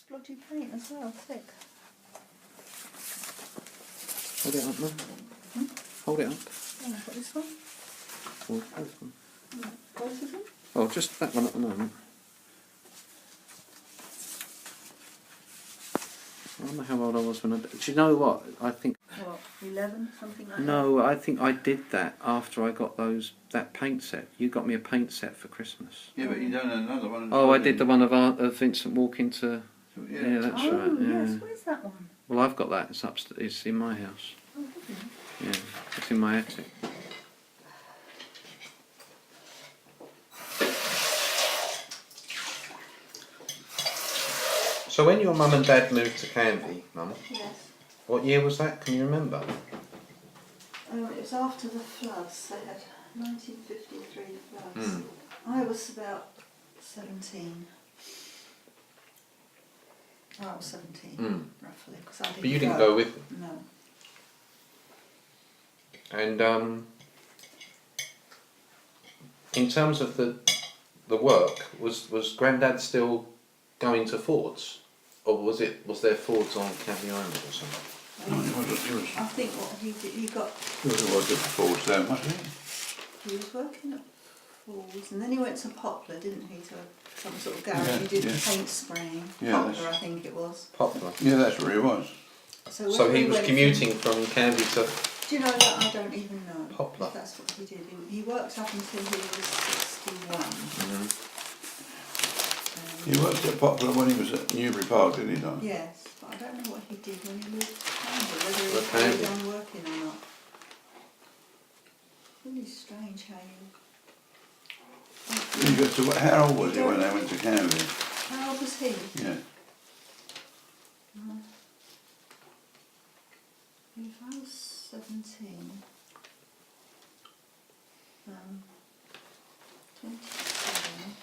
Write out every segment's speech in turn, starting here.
splodgy paint as well, thick. Hold it up, man. Hold it up. Oh, I've got this one. Or both one. Both of them? Oh, just that one at the moment. I don't know how old I was when I did. Do you know what? I think. What, 11, something like that? No, I think I did that after I got that paint set. You got me a paint set for Christmas. Yeah, but you done another one. Oh, I did the one of Vincent walking to. Yeah, Yeah, that's Oh, right. Yeah. yes, where's that one? Well, I've got that. It's upstairs. It's in my house. Oh, have you? Yeah, it's in my attic. So when your mum and dad moved to Canby, Mum, Yes. what year was that? Can you remember? It was after the floods. They had 1953 floods. Mm. I was about 17. I was 17, roughly, because I didn't. But you didn't go with them. No. And in terms of the work, was Grandad still going to Ford's, or was there Ford's on Canby Island or something? No, it was. I think what he did, he got. It was at Ford's there, wasn't it? He was working at Ford's, and then he went to Poplar, didn't he, to some sort of garage. Yeah, He did yeah. paint spraying. Yeah, Poplar, that's- I think it was. Poplar. Yeah, that's where he was. So, So when he we was went commuting from Canby to. Do you know that? I don't even know. Poplar. If that's what he did. He worked up until he was 61. He worked at Poplar when he was at Newbury Park, didn't he, Don? Yes, but I don't know what he did when he moved to Canberra, whether he Well, carried Canberra. on working or not. Really strange how you... He got to, how old was he when they went to Canby? How old was he? Yeah. If I was 17, 27,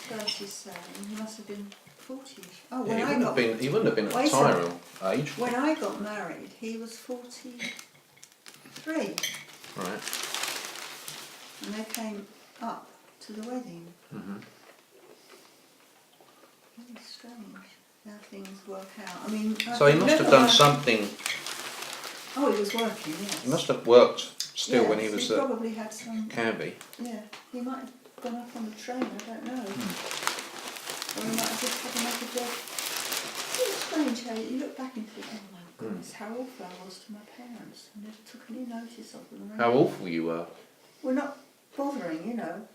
37, he must have been 40. Oh, when Yeah, I got... he wouldn't have been at Wait a Tyrrell age. When I got married, he was 43, Right. and they came up to the wedding. Really strange how things work out. I mean, I So he must have remember done when- something. Oh, he was working, yes. He must have worked still when he Yes, was he at probably had some. Canby. Yeah, he might have gone up on the train. I don't know. Or he might have just had another job. It's strange how you look back and think, oh my goodness, how awful I was to my parents. I never took any notice of them. How awful you were. We're not bothering, you know.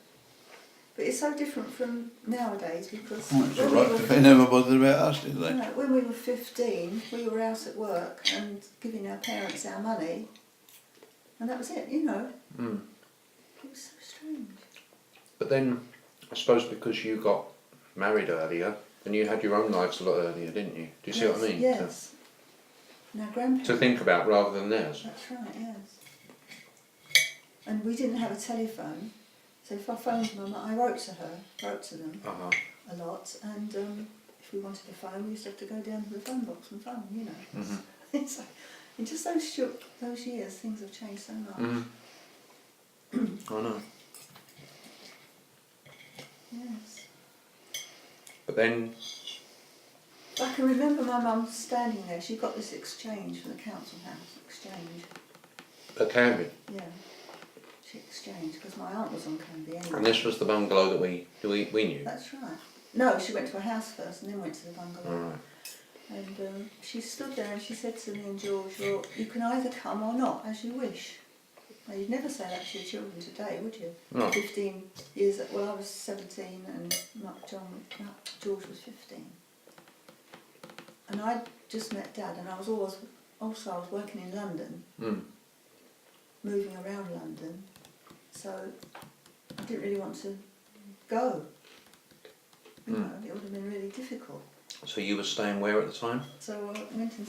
But it's so different from nowadays because Oh, it's when, all right. They never bothered about us, did they? you know, when we were 15, we were out at work and giving our parents our money, and that was it, you know. It was so strange. But then, I suppose because you got married earlier, and you had your own lives a lot earlier, didn't you? Do you see what I mean? Yes. Now, grandparents. To think about rather than theirs. That's right, yes. And we didn't have a telephone, so if I phoned Mum, I wrote to them a lot, and if we wanted a phone, we used to have to go down to the phone box and phone, you know. It's like, in just those years, things have changed so much. I know. Yes. But then, I can remember my mum standing there. She got this exchange from the council house, exchange. at Canby. Yeah. She exchanged, because my aunt was on Canby anyway. And this was the bungalow that we knew. That's right. No, she went to a house first and then went to the bungalow. Alright. And she stood there and she said to me and George, well, you can either come or not, as you wish. Now, you'd never say that to your children today, would you? No. 15 years, well, I was 17 and George was 15. And I'd just met Dad, and I was also working in London, moving around London, so I didn't really want to go. You know, it would have been really difficult. So you were staying where at the time? So I went and,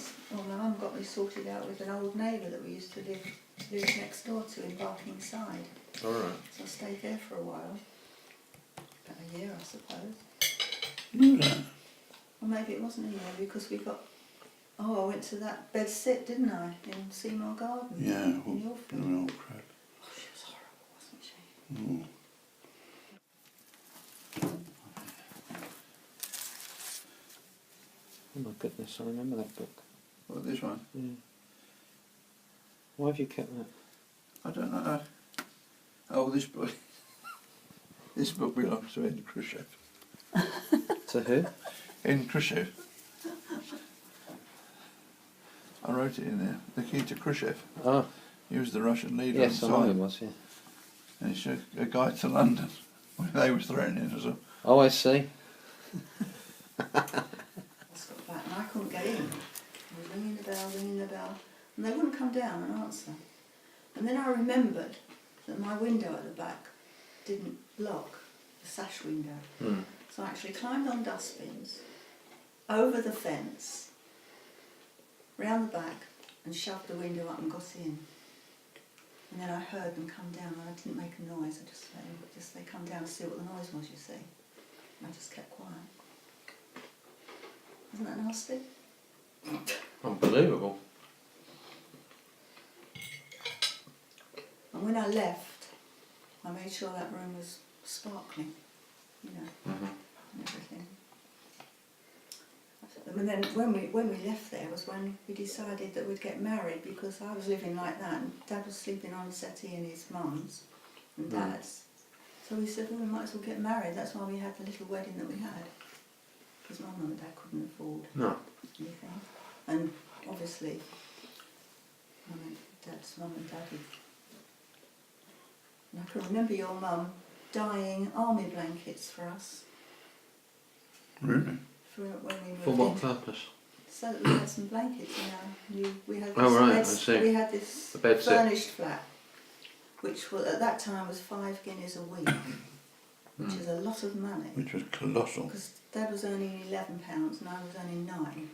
my mum got me sorted out with an old neighbour that we used to live next door to in Barking Side. Alright. So I stayed there for a while, about a year I suppose. Knew that. Or maybe it wasn't a year because we got, I went to that bed sit, didn't I, in Seymour Gardens? Yeah. In Yorkfield. Oh, crap. Oh, she was horrible, wasn't she? Oh my goodness, I remember that book. Well, this one. Yeah. Why have you kept that? I don't know. Oh, this book. This book belongs to Ed Khrushchev. To who? Ed Khrushchev. I wrote it in there. The key to Khrushchev. Oh, He was the Russian leader. yes, I at the know time. he was, yeah. And it's a guide to London. When they was threatening us. Oh, I see. It's got back and I couldn't get in. I was ringing the bell, and they wouldn't come down and answer. And then I remembered that my window at the back didn't lock, the sash window. Mm. So I actually climbed on dustbins, over the fence, round the back, and shoved the window up and got in. And then I heard them come down, and I didn't make a noise. I just let them, they come down to see what the noise was, you see. And I just kept quiet. Isn't that nasty? Unbelievable. And when I left, I made sure that room was sparkling, you know, Mm-hmm. and everything. And then when we left there was when we decided that we'd get married, because I was living like that and Dad was sleeping on the settee in his mum's and Dad's. So we said, well, we might as well get married. That's why we had the little wedding that we had, because Mum and Dad couldn't afford No. anything. And obviously, Dad's mum and Daddy. And I can remember your mum dyeing army blankets for us. Really? For when we moved For what in. purpose? So that we had some blankets in our we had this Oh, right, I see. we had this The bed set. furnished flat, which was, at that time was 5 guineas a week, which is a lot of money. Which was colossal. Because Dad was earning £11 and I was earning 9.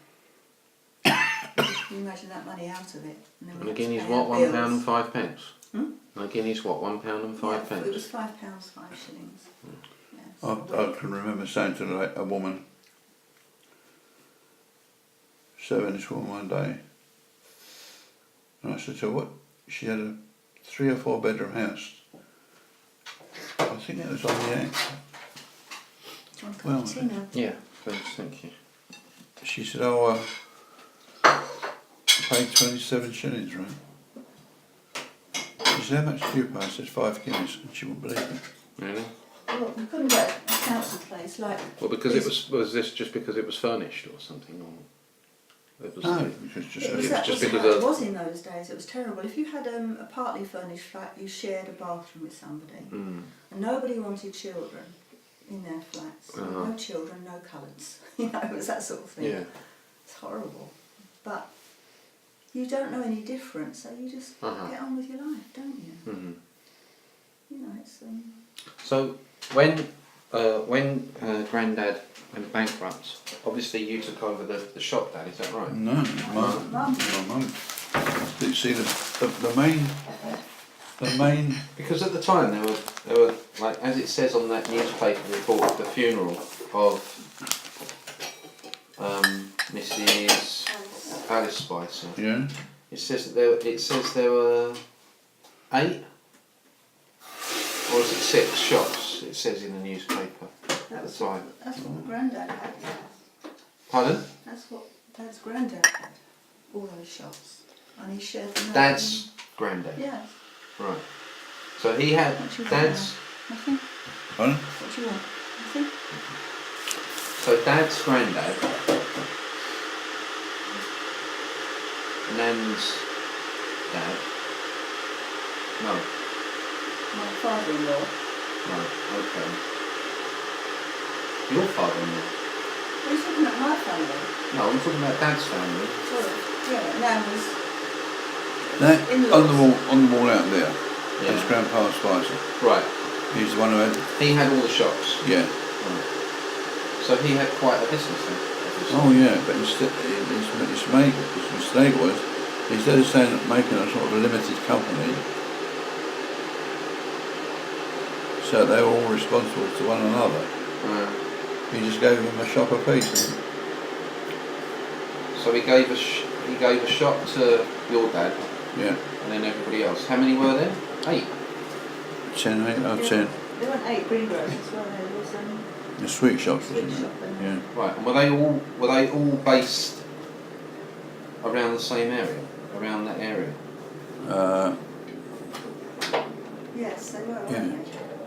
Can you imagine that money out of it? And then we And a had to guinea's pay what, our £1 bills. and 5 pence? Hmm? And a guinea's what, £1 and 5 Yeah, pence? it was £5, 5 shillings. Yeah, so I a week. can remember saying to a woman, serving this woman one day, and I said to her, what? She had a 3 or 4 bedroom house. I think it was on the Act. One cup Well, of tea now. Yeah, please, thank you. She said, oh, I paid 27 shillings, right? She said, how much do you pay? I said, 5 guineas, and she wouldn't believe it. Really? Well, we couldn't get a council place like. Well, because it this. was this just because it was furnished or something? Or it was No, it was just It was, It was that just was because how it of- was in those days. It was terrible. If you had a partly furnished flat, you shared a bathroom with somebody, and nobody wanted children in their flats. Uh-huh. No children, no colours. You know, it was that sort of thing. Yeah. It's horrible, but you don't know any different, so you just Uh-huh. get on with your life, don't you? Mm-hmm. You know, it's So when Grandad went bankrupt, obviously you took over the shop, Dad. Is that right? No, Mum. my mum. You see, the main. Because at the time there were like, as it says on that newspaper report, the funeral of Mrs. Alice Spicer. Yeah. It says that there were 8, or is it 6 shops? It says in the newspaper at the time. that's what Grandad had. Pardon? That's what Dad's Grandad had. All those shops, and he shared them. out. Dad's Grandad. Yes. Right. So he had What do you want Dad's. now? Nothing. Pardon? What do you want? Nothing. So Dad's Grandad. Nan's dad. No. My father-in-law. Right. Okay. Your father-in-law. Are you talking about my family? No, I'm talking about Dad's family. Sorry. Yeah, Nan was. That, in-laws. on the wall out there, Yeah. is Grandpa Spicer. Right. He's the one who had. He had all the shops. Yeah. Right. So he had quite a business then. obviously. Oh yeah, but instead, his mistake was, instead of saying making a sort of limited company, so they were all responsible to one another. He just gave them a shop apiece. So he gave a shop to your dad, Yeah, and then everybody else. How many were there? 8. 10, 8 out of 10. There weren't 8 greengrocers, were there? There was The sweet shops, Sweet wasn't it? shop, Yeah. Right, and were they all based around the same area, around that area? Yes, they were, Yeah.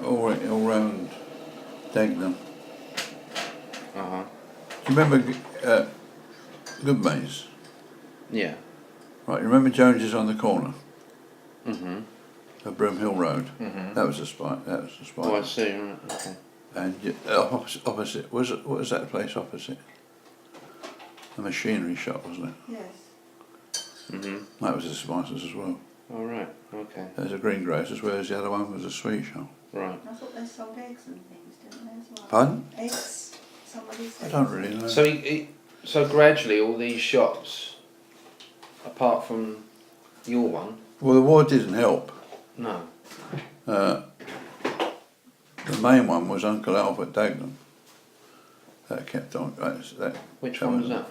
weren't they? All round Dagenham. Uh-huh. Do you remember Goodmays? Yeah. Right, you remember Jones's on the corner Mm-hmm. of Broomhill Road? Mm-hmm. That was the spike. That was the spike. Oh, I see, right, okay. And opposite what was that place opposite? The machinery shop, wasn't it? Yes. Mm-hmm. That was the Spices as well. All right, okay. There's a greengrocers, whereas the other one was a sweet shop. Right. I thought they sold eggs and things, didn't they, as well? Pardon? Eggs. Somebody said. I don't really know. So so gradually all these shops, apart from your one, Well, the war didn't help. no. The main one was Uncle Alf at Dagenham. That kept on. That Which one was that?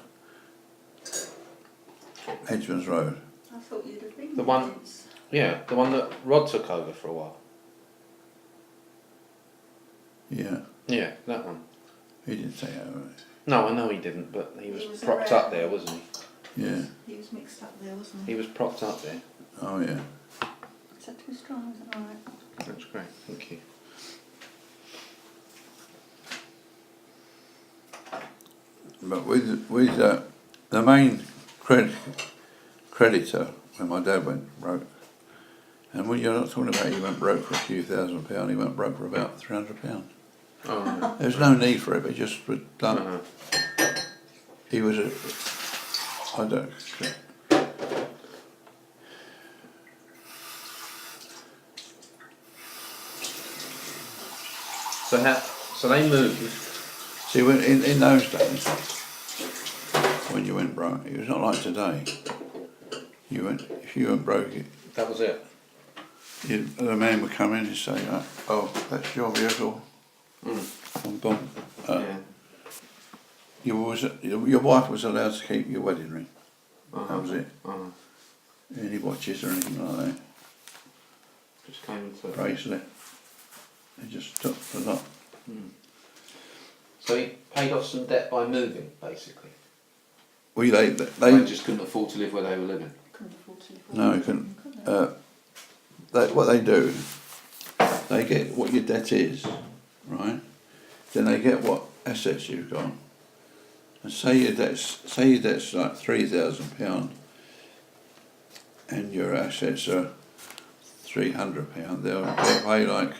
Edgeman's Road. I thought you'd have been The there one- since. Yeah, the one that Rod took over for a while. Yeah, Yeah, that one. he didn't take it over. No, I know he didn't, but he was He was propped around. up there, wasn't he? Yeah. He was mixed up there, wasn't He he? was propped up there. Oh yeah. Is that too strong? Is that alright? That's great, thank you. But with the main creditor when my dad went broke, and when you're not talking about he went broke for a few £1,000, he went broke for about £300. Oh, right. There's no need for it, but just was done. Uh-huh. He was a. I don't. So they moved. See, when in those days, when you went broke, it was not like today. If you went broke, That was it. the man would come in and say, "Oh, that's your vehicle." Mm. Boom. Yeah. Your wife was allowed to keep your wedding ring. Uh-huh. That was it. Uh-huh. Any watches or anything like that. Just came to. Bracelet. They just took the lot. Mm. So he paid off some debt by moving, basically. Well, They just couldn't afford to live where they were living. Couldn't afford to live No, with you couldn't. they? What they do, they get what your debt is, right? Then they get what assets you've got. And say your debt's like £3,000, and your assets are £300. They'll pay like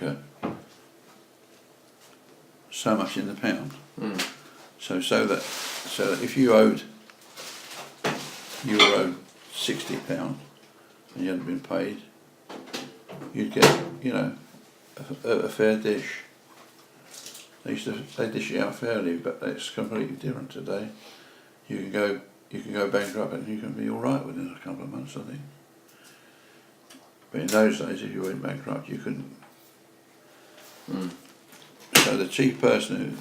so much in the pound. Mm. So that if you were owed £60 and you hadn't been paid, you'd get a fair dish. They dish it out fairly, but it's completely different today. You can go bankrupt and you can be all right within a couple of months, I think. But in those days, if you went bankrupt, you couldn't. Mm. So the chief person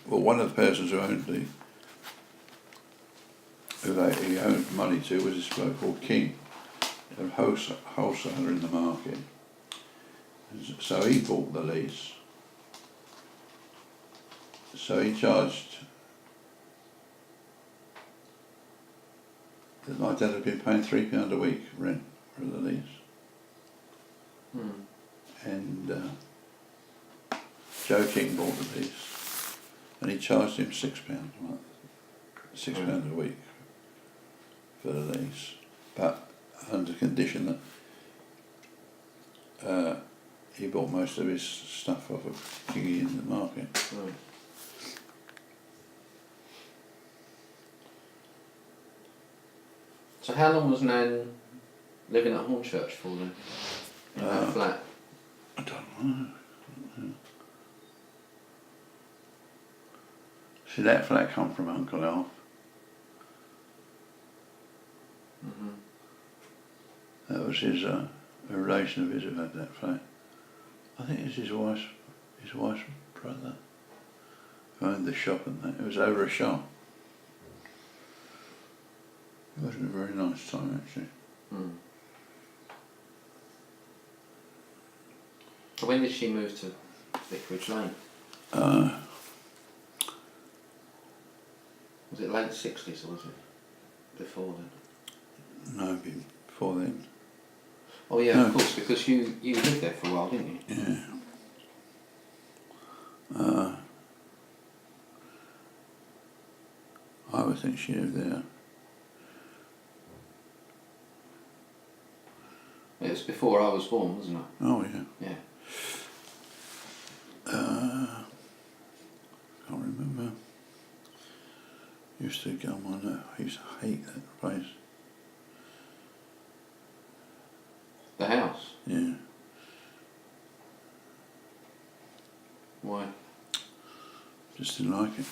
one of the persons who owned he owned money to was this bloke called King, a wholesaler in the market. So he bought the lease. So he charged. My dad had been paying £3 a week rent for the lease, and Joe King bought the lease, and he charged him £6 a month, £6 a week for the lease, but under condition that he bought most of his stuff off of Kingy in the market. Right. So how long was Nan living at Hornchurch for then? In that flat? I don't know. See, that flat come from Uncle Alf. Mm-hmm. That was his a relation of his who had that flat. I think it's his wife's brother who owned the shop and that. It was over a shop. It wasn't a very nice time actually. Mm. So when did she move to Vicarage Lane? Was it late 60s or was it before then? No, before then. Oh yeah, No. of course, because you lived there for a while, didn't you? Yeah. I would think she lived there. It was before I was born, wasn't it? Oh yeah. Yeah. Can't remember. Used to go on that. I used to hate that place. The house? Yeah. Why? Just didn't like it.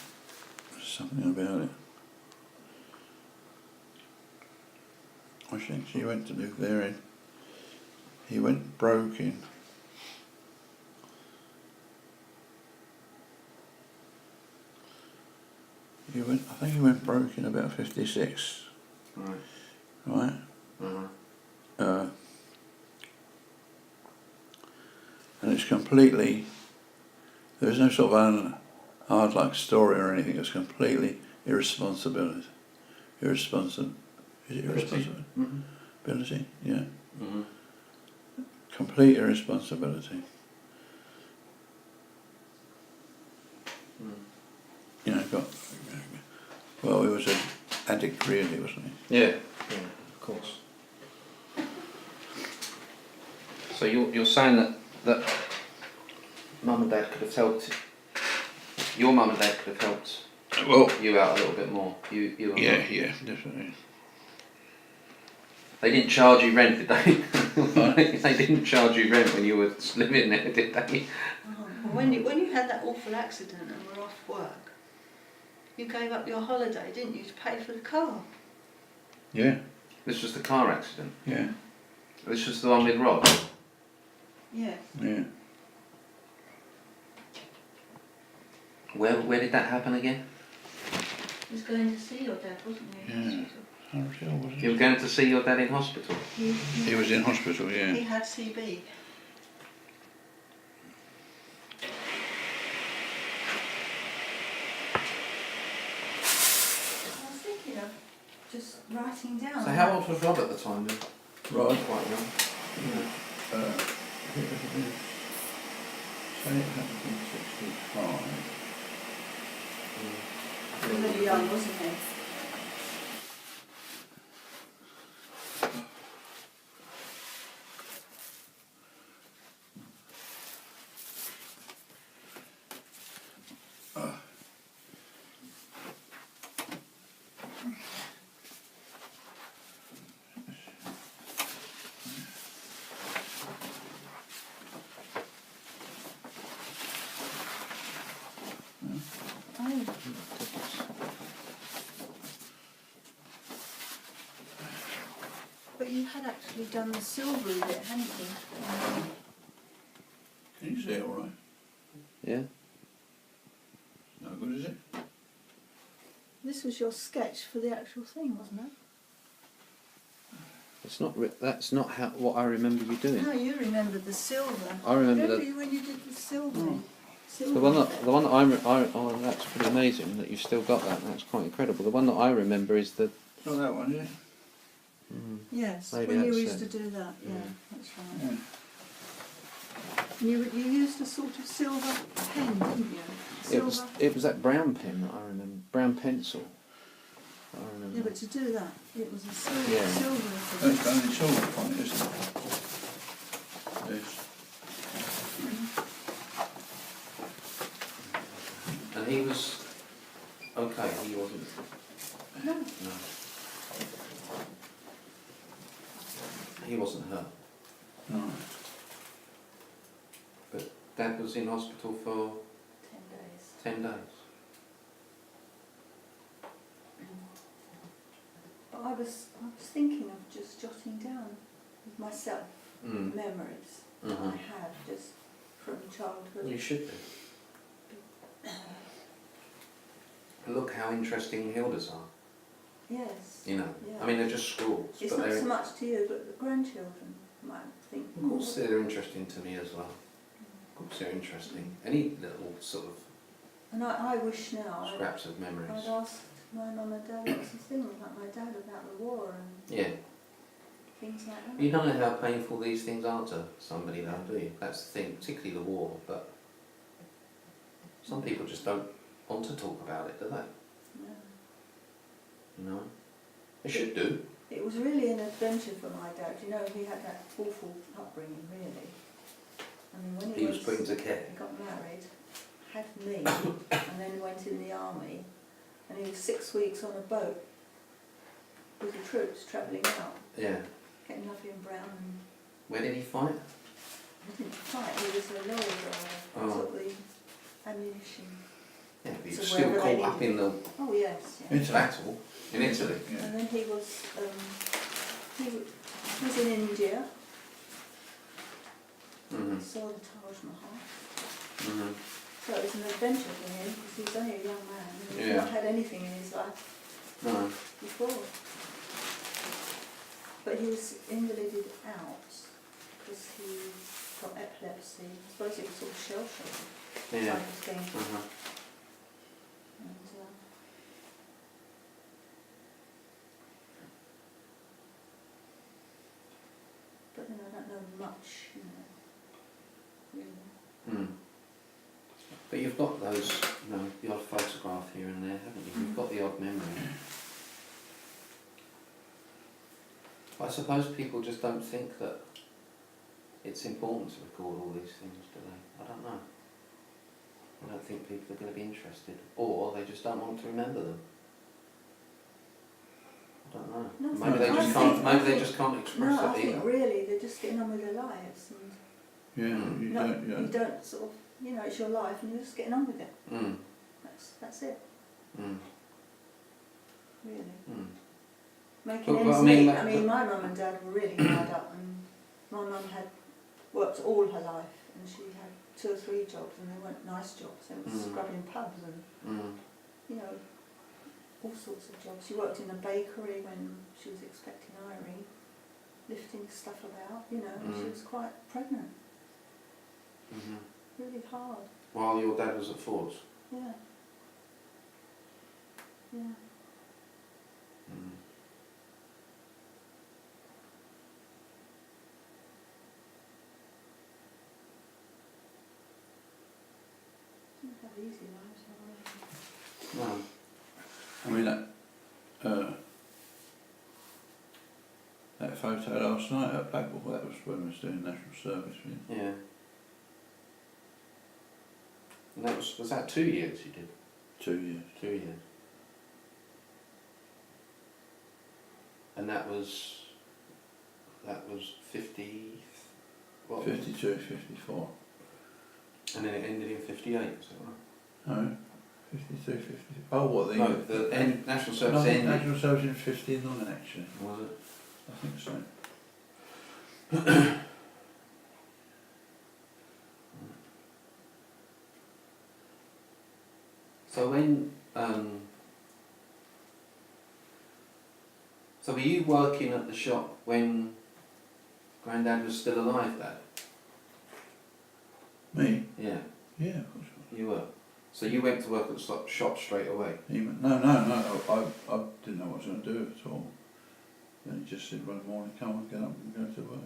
There's something about it. I think she went to live there and he went broke in. I think he went broke in about 56, Right. right? Uh-huh. And it's completely, there's no sort of hard luck story or anything, it's completely irresponsibility. Irresponsible. Is it irresponsible? Mm-hmm. Ability? Yeah. Mm-hmm. Complete irresponsibility. Mm. You know, well, he was an addict really, wasn't he? Yeah, of course. So you're saying that Mum and Dad could have helped, your Mum and Dad could have helped Well, you out a little bit more. You and yeah, Mum. yeah, definitely. They didn't charge you rent, did they? They didn't charge you rent when you were living there, did they? Well, when you had that awful accident and were off work, you gave up your holiday, didn't you, to pay for the car? Yeah, This was the car accident. yeah, This was the one with Rob. Yeah. yeah. Where did that happen again? He was going to see your dad, wasn't he? in Yeah. hospital? Hotel, wasn't You were it? going to see your dad in hospital. He was in hospital, He yeah. had CB. I was thinking of just writing down. So how old was Rob at the time then? Right. Quite young. It would have been, say it happened in 65. He was really young, wasn't he? Oh. But you had actually done the silvery bit, hadn't you? Can you see it all right? Yeah. No good, is it? This was your sketch for the actual thing, wasn't it? It's not. That's not how what I remember you doing. No, you remembered the silver. I remember when you did the silver. The one that oh, that's pretty amazing that you've still got that. That's quite incredible. The one that I remember is the. It's not that one, is it? Yes, Maybe when you that's used it. to do that, yeah, that's right. Yeah. You used a sort of silver pen, didn't you? It was that brown pen that I remember. Brown pencil. I remember. Yeah, but to do that, it was a silver, Yeah. silver That's thing. done in silver on it, isn't it? Yes. And he was okay. He wasn't. No. No. He wasn't hurt. No. But Dad was in hospital for 10 days. 10 days. But I was thinking of just jotting down with myself memories that I had just from childhood. You should be. Look how interesting Hilda's are. Yes. You know, Yeah. I mean they're just scrawls, It's but not they're so much to you, but the grandchildren might think. of course they're interesting to me as well. Of course they're interesting. Any little sort of And I wish now scraps of memories. I'd asked my mum and dad, lots of things, like my dad about the war and Yeah. things like that. You don't know how painful these things are to somebody though, do you? That's the thing, particularly the war, but some people just don't want to talk about it, do they? No. You know? They should do. It was really an adventure for my dad. You know, he had that awful upbringing, really. I mean, when He was put into care. he got married, had me, and then went in the army, and he was 6 weeks on a boat with the troops travelling out, Yeah. getting lovely and brown. And Where did he fight? he didn't fight, he was a lorry driver. Oh. Took the ammunition. Yeah, but he So was still wherever they caught up needed in the Oh, yes. Yeah. Italy. battle in Italy. Yeah. And then he was in India, Mm-hmm. saw the Taj Mahal. Mm-hmm. So it was an adventure for him because he was only a young man and he's Yeah. not had anything in his life No. before. But he was invalided out because he got epilepsy. I suppose it was sort of shell shock Yeah. type of thing. Uh-huh. And, but then I don't know much, you know, really. Mm. But you've got those, you know, the odd photograph here and there, haven't you? You've got the odd memory. I suppose people just don't think that it's important to record all these things, do they? I don't know. I don't think people are going to be interested. Or they just don't want to remember them. I don't know. No, Maybe they I just think- can't. I Maybe they think- just can't express No, I it think either. really they're just getting on with their lives and Yeah, Mm. you no, don't, you don't sort of, you know, it's your life and you're just getting on with it. Mm. That's it, Mm. really. Mm. Making But- ends but I mean, meet. that- I mean, my mum and dad were really hard up and my mum had worked all her life and she had 2 or 3 jobs and they weren't nice jobs. They were Mm. scrubbing pubs and, Mm. you know, all sorts of jobs. She worked in a bakery when she was expecting Irene, lifting stuff about, you know, and she Mm. was quite pregnant. Mhm. Really hard, While your dad was at Ford's. yeah. Yeah. Mm. Didn't have easy lives, have they? No. I mean, that photo last night at Blackwall, that was when I was doing national service. Yeah. And that was that 2 years you did? 2 years. 2 years. And that was 50, what? 52, 54. And then it ended in 58, is that right? No, 52, 50. Oh, what the... No, the national No, service I think ended. national service in 59 actually. Was it? I think so. So when, so were you working at the shop when Grandad was still alive, Dad? Me? Yeah, Yeah, of course. you were. So you went to work at the shop straight away? No, I didn't know what I was going to do at all. Then he just said one morning, come on, get up and go to work.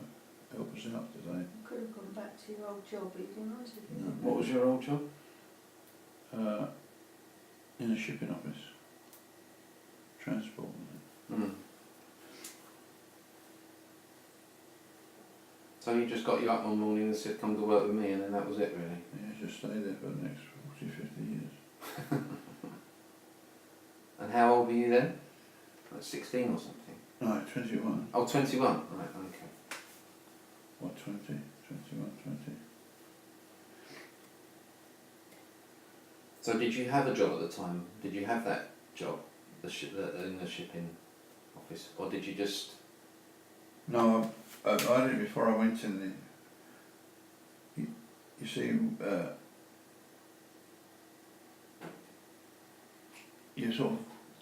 Help us out today. You could have gone back to your old job, but you didn't want to, did you? What was your old job? In a shipping office. Transport. Mm. So he just got you up one morning and said, come to work with me, and then that was it, really? Yeah, just stay there for the next 40, 50 years. And how old were you then? Like 16 or something? No, 21. Oh, 21. Right, okay. What, 20? 21, 20. So did you have a job at the time? Did you have that job, in the shipping office, or did you just? No, I did it before I went in the... You see, you sort of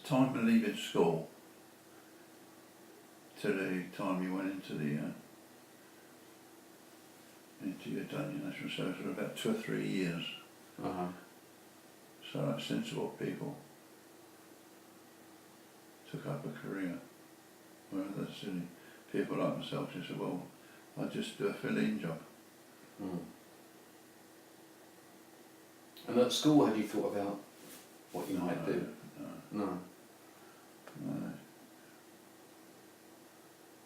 time to leave at school to the time you went into the into your done your national service for about 2 or 3 years. Uh-huh. So that's sensible people. took up a career. Whereas the silly people like myself just said, well, I just do a fill-in job. Mm. And at school, had you thought about what you might do? No. No. No.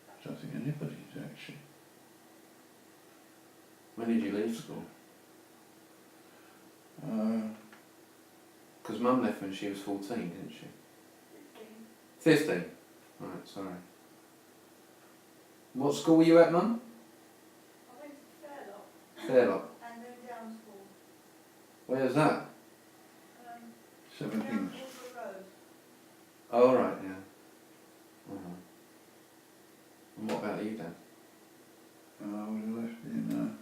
I don't think anybody's actually. When did you leave school? Because Mum left when she was 14, didn't she? 15. 15? Right, sorry. What school were you at, Mum? I went to Fairlock Fairlock. and then down school. Where's that? 17. Down Water Road. Oh, right, yeah. And what about you, Dad? I would have left in,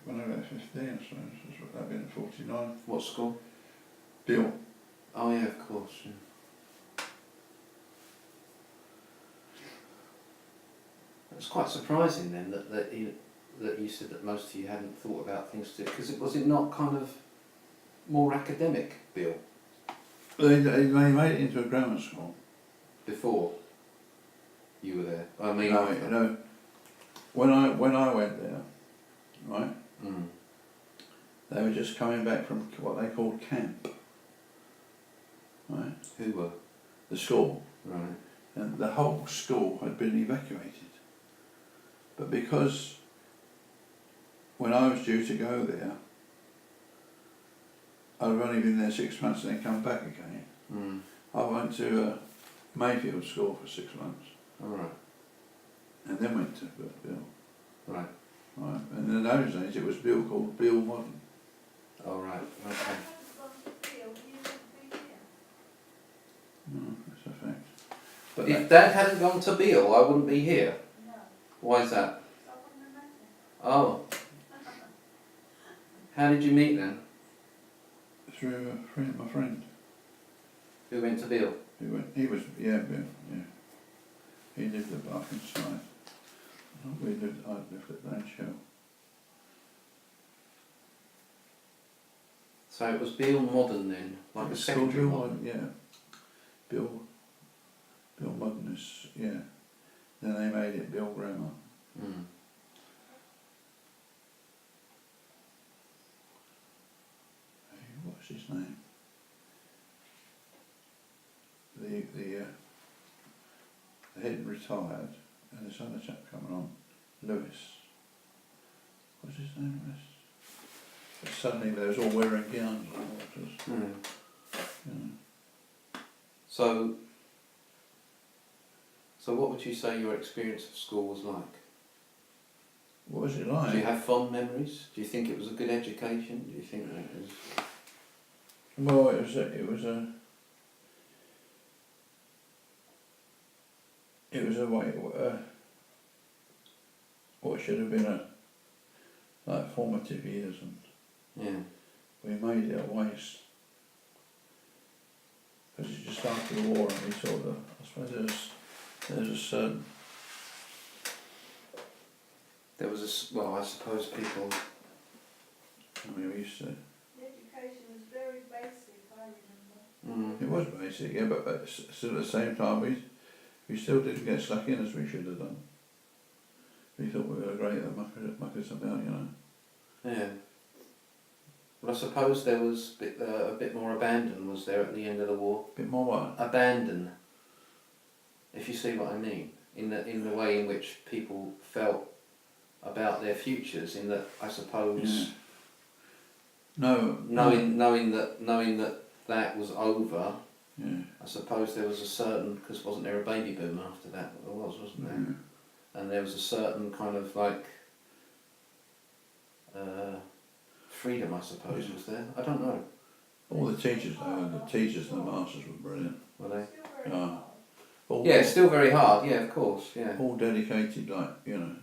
when I was 15, I suppose, I've been at 49. What school? Bill. Oh, yeah, of course, yeah. It's quite surprising then that you said that most of you hadn't thought about things to do, because was it not kind of more academic, Bill, They made it into a grammar school. before you were there? I mean, No, after. you know, when I went there, right, Mm. they were just coming back from what they called camp, right, Who were? the school, Right. and the whole school had been evacuated. But because when I was due to go there, I'd only been there 6 months and then come back again. Mm. I went to Mayfield School for 6 months All right. and then went to Bill. Right. Right. And in those days it was Bill called Bill Modern. All right. Okay. No, that's a fact. But If Dad hadn't gone to Beale, I wouldn't be here. No. Why is that? So I wouldn't have met him. Oh. How did you meet then? through a friend, my friend, Who went to Beale? Bill, yeah. He lived at Barkingside. I lived at Blanchhill. So it was Beale Modern then, like a It's secondary called Bill modern. Modern, yeah. Bill Modernist, yeah. Then they made it Bill Grammar. Mm. What's his name? The head retired, and this other chap coming on, Lewis. What's his name, Lewis? But suddenly they was all wearing gowns and waters, Mm. you know. So what would you say your experience of school was like? What was it like? Do you have fond memories? Do you think it was a good education? Do you think that it was... Well, it was a way, what should have been like formative years, and Yeah. we made it a waste. Because it's just after the war, and we sort of, I suppose there's a certain, There was I suppose people... I mean, we used to, The education was very basic, I remember. Mm. it was basic, yeah, but still at the same time we still didn't get stuck in as we should have done. We thought we were great at mucking us about, you know. Yeah. Well, I suppose there was a bit more abandon, was there, at the end of the war? A bit more what? Abandon, if you see what I mean, in the way in which people felt about their futures. In that, I suppose, No. knowing that was over. Yeah. I suppose there was a certain, because wasn't there a baby boom after that? There wasn't there? Yeah. And there was a certain kind of like freedom, I suppose, was there? I don't know. All the teachers though, the teachers and the masters were brilliant. Were they? Still very Yeah. hard. All, Yeah, it's still very hard. Yeah, of course. Yeah. all dedicated, like, you know.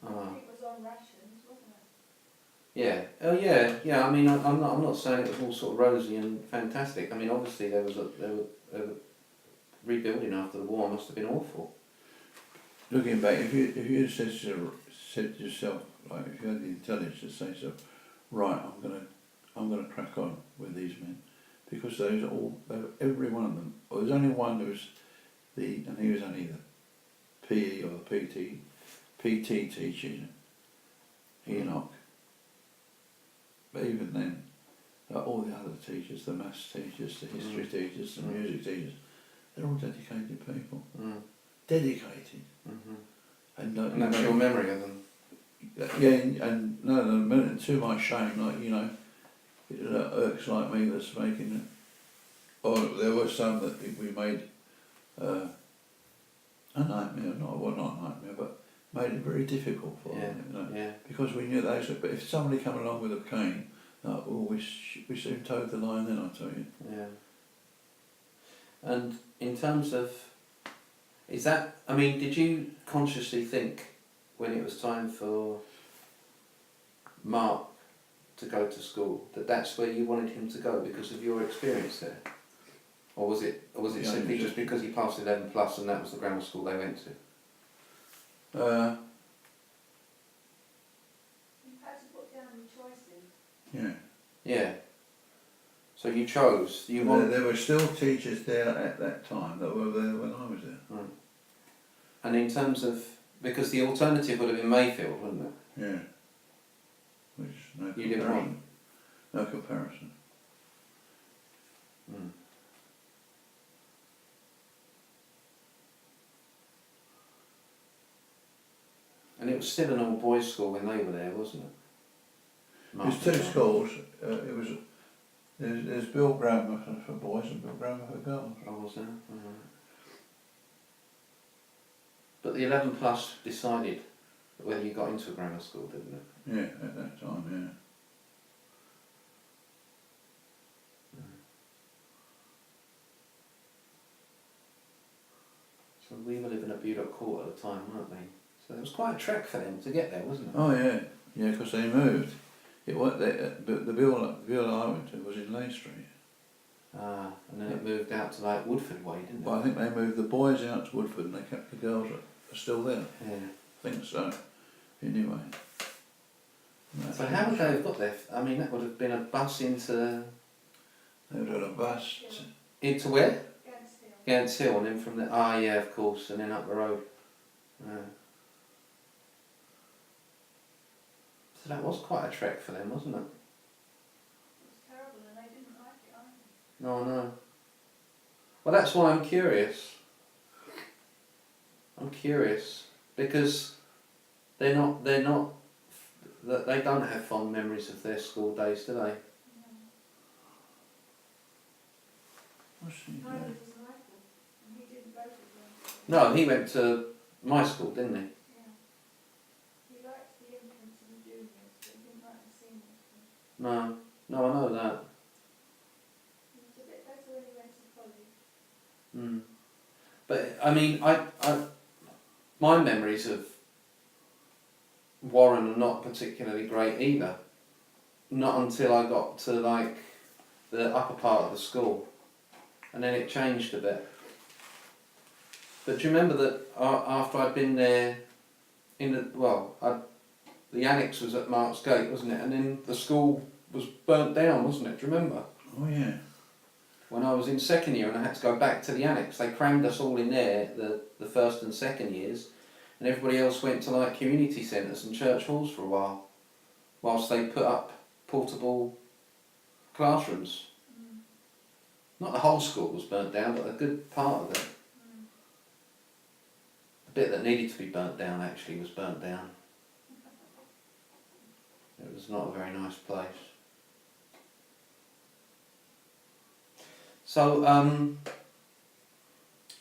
I think it was on rations, wasn't it? Yeah. Oh yeah. Yeah. I mean, I'm not saying it was all sort of rosy and fantastic. I mean, obviously they were rebuilding after the war must have been awful. Looking back, if you said to yourself, like, if you had the intelligence to say so, right, I'm gonna crack on with these men, because those are all, every one of them, well, there's only one who was and he was only the PE or the PT teacher, Enoch. But even then, all the other teachers, the maths teachers, the history teachers, the music teachers, they're all dedicated people. Dedicated. And that's your memory of them? Yeah, and no, to my shame, like, you know, irks like me that's making it. Oh, there were some that we made a nightmare, not a nightmare, but made it very difficult for them, you know, because we knew those. But if somebody come along with a cane, we soon towed the line. Then I tell you. Yeah. And in terms of, is that? I mean, did you consciously think when it was time for Mark to go to school that that's where you wanted him to go because of your experience there? Or was it simply just because he passed 11 plus and that was the grammar school they went to? You had to put down your choices. Yeah. Yeah. So you chose. There were still teachers there at that time that were there when I was there. Right. And in terms of, because the alternative would have been Mayfield, wouldn't it? Yeah. Which no You didn't want. No comparison. And it was still an all boys school when they were there, wasn't it? There's two schools. There's Bill Grammar for boys and Bill Grammar for girls. Oh, was there? Right. But the 11 plus decided whether you got into a grammar school, didn't it? Yeah, at that time, yeah. So we were living at Budok Court at the time, weren't we? So it was quite a trek for them to get there, wasn't it? Oh yeah, yeah, because they moved. It was the Bill I went to was in Leigh Street. Ah, and then it moved out to like Woodford Way, didn't it? But I think they moved the boys out to Woodford and they kept the girls are still there. Yeah. I think so. Anyway. So how would they have got there? I mean, that would have been a bus into... They would have had a bus. Into where? Gants Hill. Gants Hill, and then from there... Ah, yeah, of course, and then up the road. So that was quite a trek for them, wasn't it? It was terrible and they didn't like it either. No, no. Well, that's why I'm curious. I'm curious because they don't have fond memories of their school days, do they? What's he Neither doing? was Michael, and he didn't go to the No, he went to my school, didn't he? Yeah. He liked the infants and the juniors, but he didn't like the seniors. No, I know that. He was a bit better when he went to college. But I mean, my memories of Warren are not particularly great either. Not until I got to like the upper part of the school, and then it changed a bit. But do you remember that after I'd been there, the annex was at Mark's Gate, wasn't it? And then the school was burnt down, wasn't it? Do you remember? Oh yeah. When I was in second year and I had to go back to the annex, they crammed us all in there, the first and second years, and everybody else went to like community centres and church halls for a while, whilst they put up portable classrooms. Not the whole school was burnt down, but a good part of it. The bit that needed to be burnt down actually was burnt down. It was not a very nice place. So,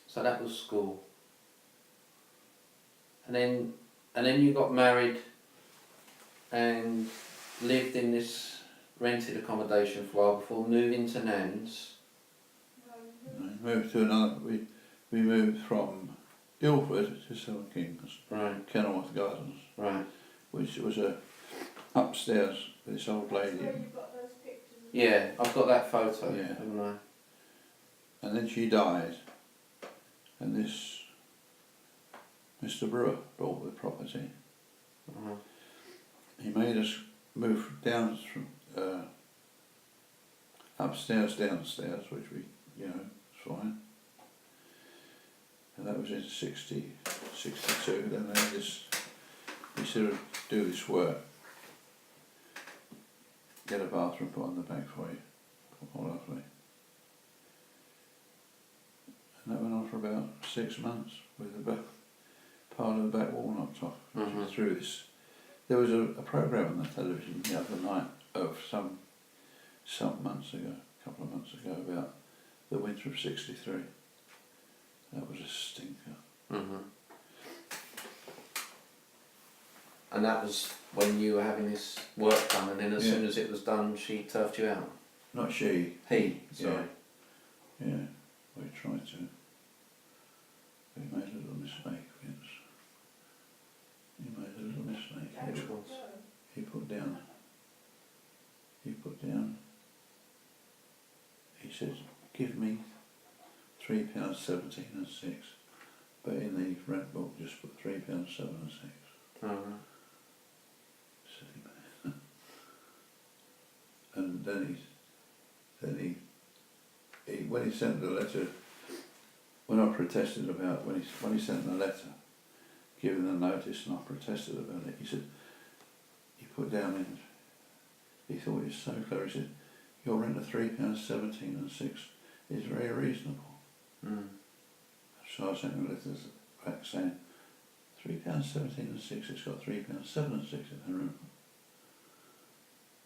so that was school. And then you got married and lived in this rented accommodation for a while before moving to Nan's. Moved to another. We moved from Ilford to Seven Kings. Right. Kenilworth Gardens. Right. Which was upstairs with this old lady. That's where you've got those pictures. Yeah, I've got that photo, Yeah. haven't I? And then she died, and this Mr. Brewer bought the property. He made us move down from upstairs, downstairs, which we, you know, it's fine. And that was in 62. Then they had this, he sort of do this work, get a bathroom put on the back for you, all lovely. And that went on for about 6 months with the back, part of the back wall knocked off. Mhm. Through this, there was a programme on the television the other night of some months ago, a couple of months ago, about the winter of 63. That was a stinker. Mhm. And that was when you were having this work done, and then as Yeah. soon as it was done, she turfed you out. Not she. He, sorry. Yeah, we tried to. We made a little mistake, Vince. He made a little mistake. Which was? He put down, he said, give me £3.17 and 6, but in the rent book just put £3.7 and 6. Alright. Silly man. And then he when he sent the letter, when I protested about, when he sent the letter, giving the notice, and I protested about it, he said, he put down in, he thought he was so clever, he said, your rent of £3.17 and 6 is very reasonable. Mm. So I sent the letters back saying, £3.17 and 6, it's got £3.7 and 6 in the room.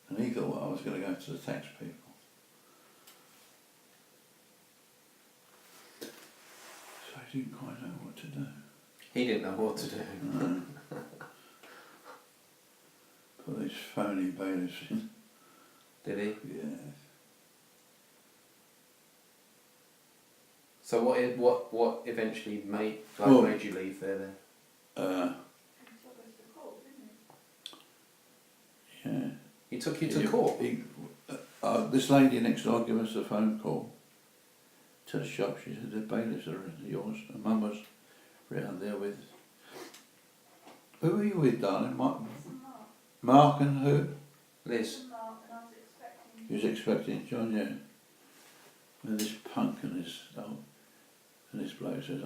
And he thought I was going to go to the tax people. So he didn't quite know what to do. He didn't know what to do. No. Put these phony bailiffs in. Did he? Yeah. So what eventually made you leave there then? Yeah. He took you to court? This lady next door gave us a phone call to the shop. She said, the bailiffs are yours. And Mum was round there with... Who were you with, darling? Mark and who? Liz? He was expecting John, yeah. And this punk and this bloke says,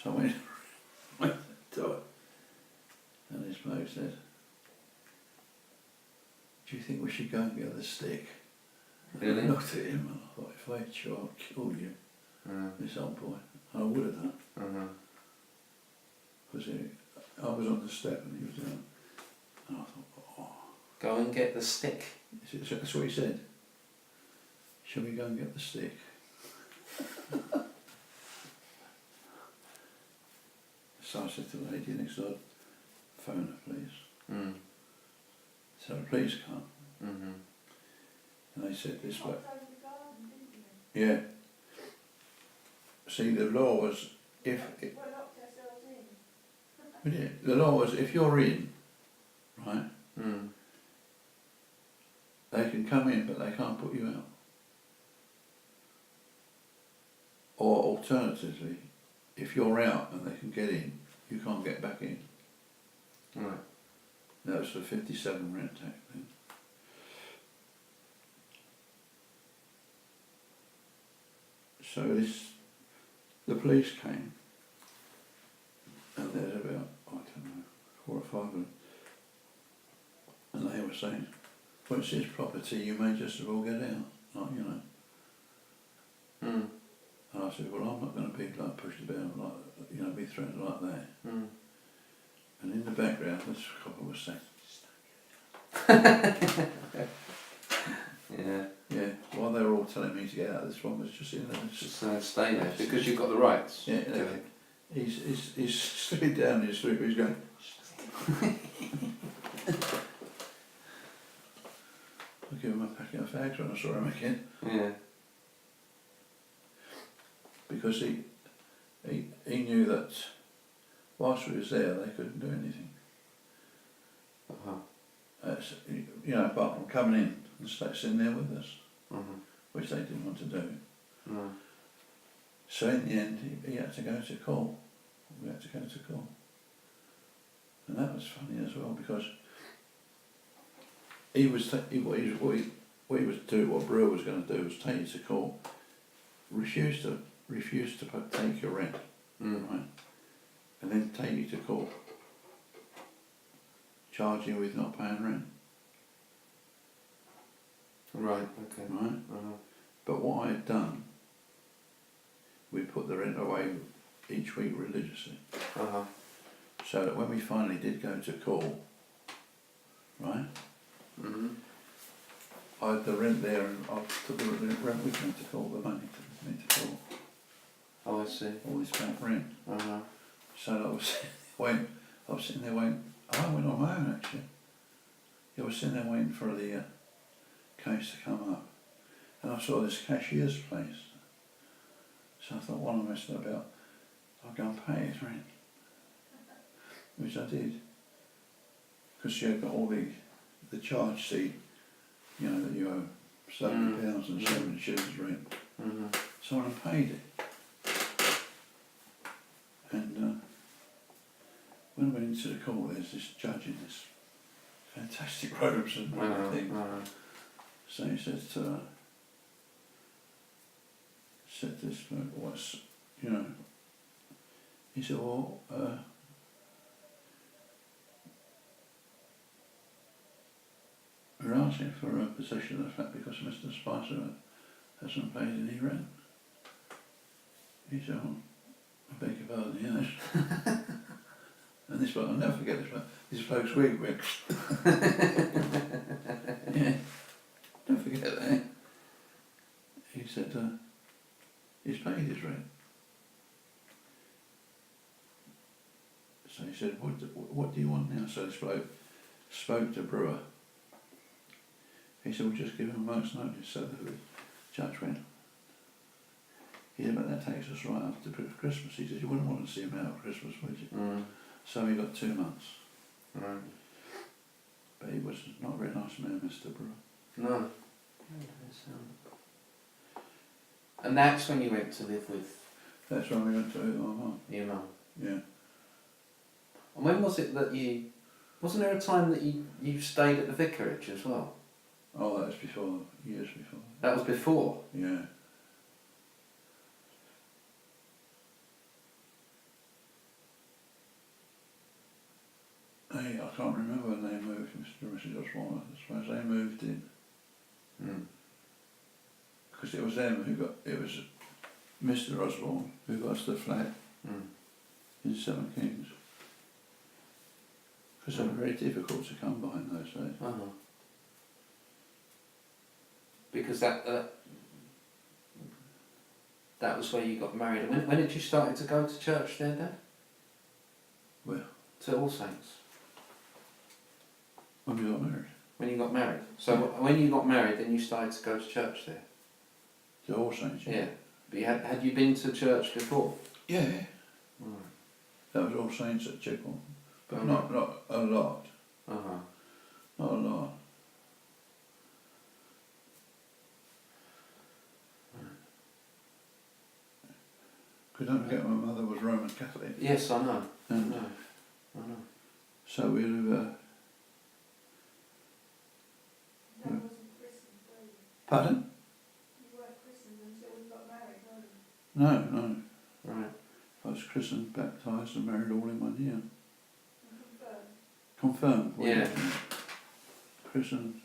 so I went to it. And this bloke said, do you think we should go and get the stick? Really? I looked at him and I thought, if I had you, I'd kill you, this old boy. And I would have done. Because I was on the step and he was down. And I thought, oh. Go and get the stick. That's what he said. Shall we go and get the stick? So I said to the lady next door, phone her please. Mm. So the police come. Mm-hmm. And they said this way. Yeah. See, the law was the law was if you're in, right, they can come in but they can't put you out. Or alternatively, if you're out and they can get in, you can't get back in. Right. That was the 57 Rent Act then. So the police came, and there's about, I don't know, 4 or 5 of them, and they were saying, well, it's his property, you may just as well get out, like, you know. Mm. And I said, well, I'm not going to be like pushed about, like, you know, be threatened like that. Mm. And in the background, this copper was saying, Yeah. yeah, while they were all telling me to get out, this one was just in there. Just stay there because you've got the rights. Yeah, he's slid down his street, but he's going. I gave him a packet of fags when I saw him again. Yeah. Because he knew that whilst we was there, they couldn't do anything. You know, apart from coming in and sitting there with us, which they didn't want to do. So in the end, he had to go to court. We had to go to court. And that was funny as well, because he was, what he was do, what Brewer was going to do was take you to court, refuse to take your rent, right, and then take you to court, charge you with not paying rent, Right, okay. right. But what I had done, we put the rent away each week religiously, so that when we finally did go to court, right, I had the rent there, and I took the rent with me to court, the money to me to court, Oh, I see. all this back rent. Uh-huh. So I was sitting there waiting. I went on my own actually. I was sitting there waiting for the case to come up, and I saw this cashier's place. So I thought, what am I messing about? I'll go and pay his rent, which I did, because she had got all the charge sheet, you know, that you owe £70 and 7 shillings rent. So I paid it, and when I went into the court, there's this judge in this fantastic robes and everything. So he said to her, said this, what's, you know, he said, well, we're asking for a possession of the fact because Mr. Spicer hasn't paid any rent. He said, well, I beg your pardon, yes. And this bloke, I'll never forget this bloke's wig went. Yeah, don't forget that. He said, he's paid his rent. So he said, what do you want now? So this bloke spoke to Brewer. He said, we'll just give him a month's notice. So the judge went, he said, but that takes us right up to Christmas. He said, you wouldn't want to see him out at Christmas, would you? So he got 2 months. Right. But he was not a very nice man, Mr. Brewer. No. And that's when you went to live with That's when we went to my mum. your mum. Yeah. And when was it that wasn't there a time that you stayed at the vicarage as well? Oh, that was before, years before. That was before? Yeah. I can't remember when they moved, Mr. and Mrs. Osborne. I suppose they moved in. Because it was them it was Mr. Osborne who got us the flat in Seven Kings. Because they were very difficult to come by in those days. Because that was where you got married. When did you start to go to church there, Dad? Well, to All Saints? when we got married. When you got married? So when you got married, then you started to go to church there? To All Saints, Yeah. But had you been to church before? Yeah. Right. That was All Saints at Chippenham. But not a lot. Not a lot. Because don't forget my mother was Roman Catholic. Yes, I know. And I know. so we'd have... That wasn't christened, were you? Pardon? You weren't christened until we got married, were you? No. Right. I was christened, baptised and married all in 1 year. And Confirmed. confirmed. Yeah. Christened.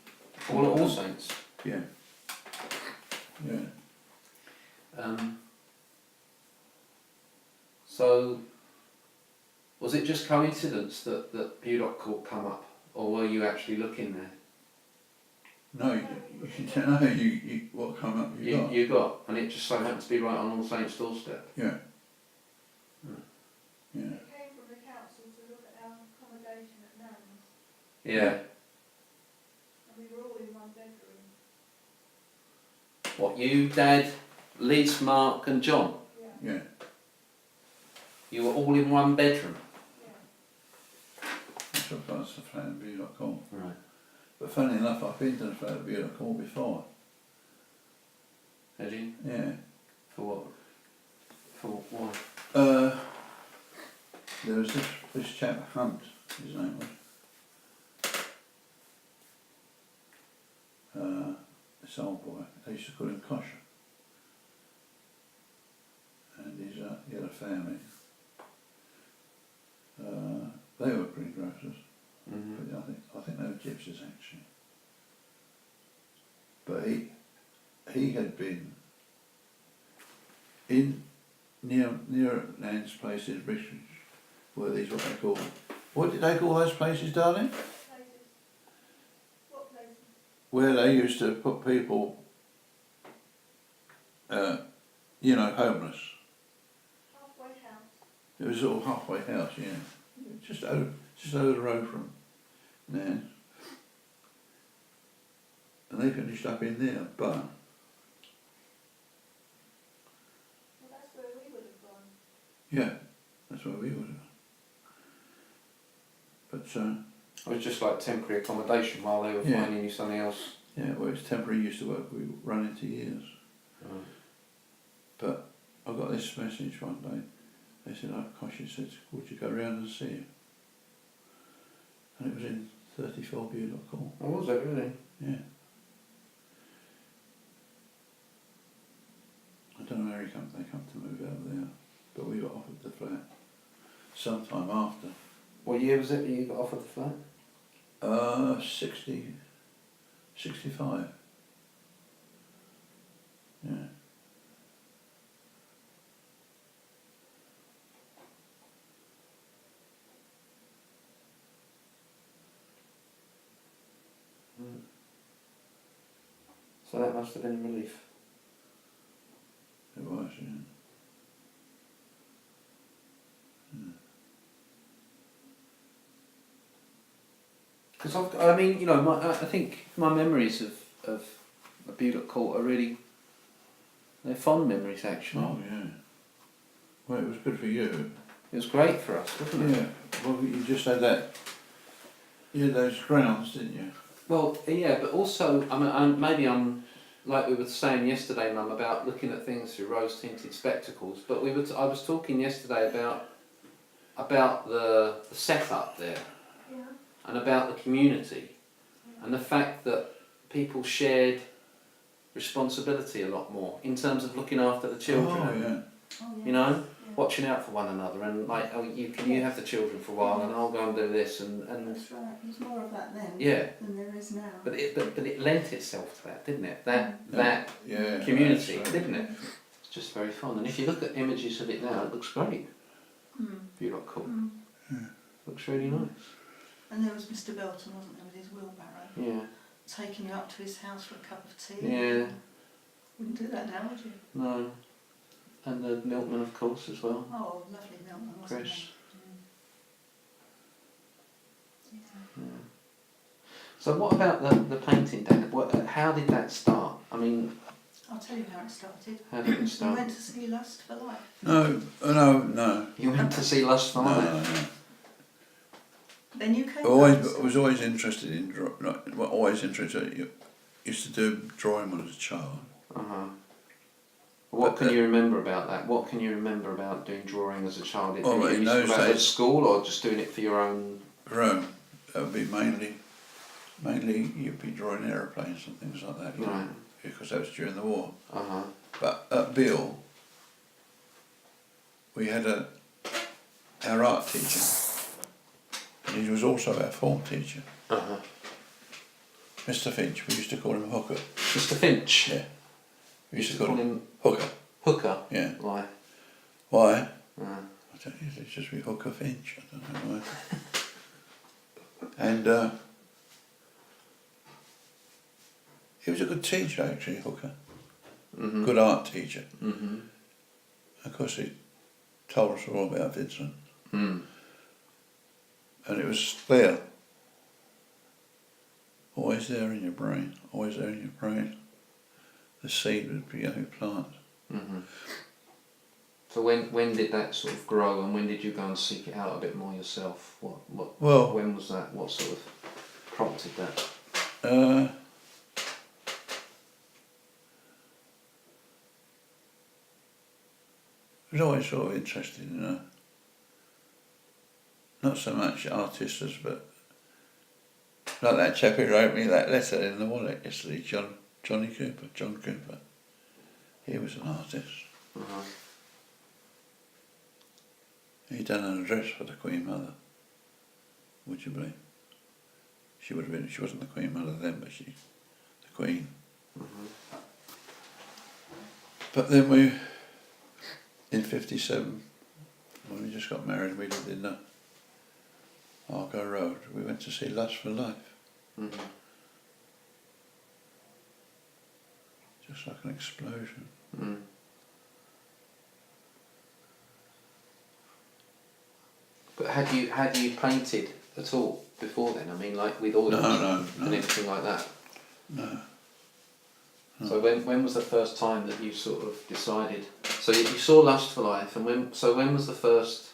All at All Saints? Yeah. So, was it just coincidence that Budok Court come up, or were you actually looking there? No, you what come up you got? You got, and it just so happened to be right on All Saints' doorstep. Yeah. Yeah. It came from the council to look at our accommodation at Nan's, Yeah. and we were all in 1 bedroom. What, you, Dad, Liz, Mark and John? Yeah. Yeah. You were all in 1 bedroom? Yeah. That's what that's the flat at View.com. Right. But funny enough, I've been to the flat at View.com before. Had you? Yeah. For what? For why? There was this chap, Hunt, his name was. they used to call him Kosher. And he had a family. They were greengrocers, Mm-hmm. but I think they were gypsies actually. But he had been in near Land's place in British, were these what they call, what did they call those places, darling? Places. What places? Where they used to put people, homeless. Halfway house. It was a little halfway house, yeah. Just over the road from Nan. And they finished up in there, but Well, that's where we would have gone. yeah, that's where we would have. But It was just like temporary accommodation while they were Yeah. finding you something else. yeah, well, it's temporary used to work, we run into years. Right. But I got this message one day. They said, Kosher said, would you go round and see him? And it was in 34 Budlock Court. Oh, was it really? Yeah. I don't know where they come to move out of there, but we got offered the flat sometime after. What year was it that you got offered the flat? 65. Yeah. So that must have been a relief. It was, yeah. Because I mean, you know, I think my memories of Budlock Court are really, they're fond memories actually. Oh, yeah. Well, it was good for you. It was great for us, wasn't it? Yeah. Well, you just had that. You had those grounds, didn't you? Well, yeah, but also, maybe I'm, like we were saying yesterday, Mum, about looking at things through rose-tinted spectacles. But I was talking yesterday about the setup there, Yeah. and about the community, and the fact that people shared responsibility a lot more in terms of looking after the children. Oh, yeah. Oh, yeah. You know, Yeah. watching out for one another, and like, oh, you have the children for a while, and I'll go and do this, and That's right. There's more of that then yeah. than there is now. But it lent itself to that, didn't it? That Yeah. community, that's right. didn't it? It's just very fun. And if you look at images of it now, it looks great. Budlock Court. Looks really nice. And there was Mr. Belton, wasn't there, with his wheelbarrow, Yeah. taking you up to his house for a cup of tea. Yeah. Wouldn't do that now, would you? No. And the milkman, of course, as well. Oh, lovely milkman, wasn't Chris. he? Yeah. Yeah. So what about the painting, Dad? How did that start? I mean, I'll tell you how it started. how did it You start? went to see Lust for Life. No. You went to see Lust for Life. No. Then you came I downstairs. was always interested in used to do drawing when I was a child. Uh-huh. What can you remember about that? What can you remember about doing drawing as a child? Oh, in those at days- school, or just doing it for your own? Rome, that would be mainly you'd be drawing aeroplanes and things like that, you know, Right. because that was during the war. Uh-huh. But at Beale, we had our art teacher, and he was also our form teacher, Uh-huh. Mr. Finch. We used to call him Hooker. Mr. Finch. Yeah. We You used to call him Hooker. Hooker. Yeah. Why? Why? Uh, I don't know, it's just be Hooker Finch. I don't know why. And he was a good teacher actually, Hooker. mhm. Good art teacher. Mhm. Of course, he told us all about Vincent, Mm. and it was there. Always there in your brain. Always there in your brain. The seed would be plant. Mhm. So when did that sort of grow, and when did you go and seek it out a bit more yourself? Well, When was that? What sort of prompted that? I was always sort of interested in not so much artists, but like that chap who wrote me that letter in the wallet yesterday, John John Cooper. He was an artist. Uh-huh. He done an address for the Queen Mother. Would you believe? She would have been. She wasn't the Queen Mother then, but she's the Queen. Mm-hmm. But then we, in '57, when we just got married, we lived in Argo Road. We went to see Lust for Life. Mm-hmm. Just like an explosion. Mm. But had you painted at all before then? I mean, like with oil No. and everything like that. No. So when was the first time that you sort of decided? So you saw Lust for Life, and when was the first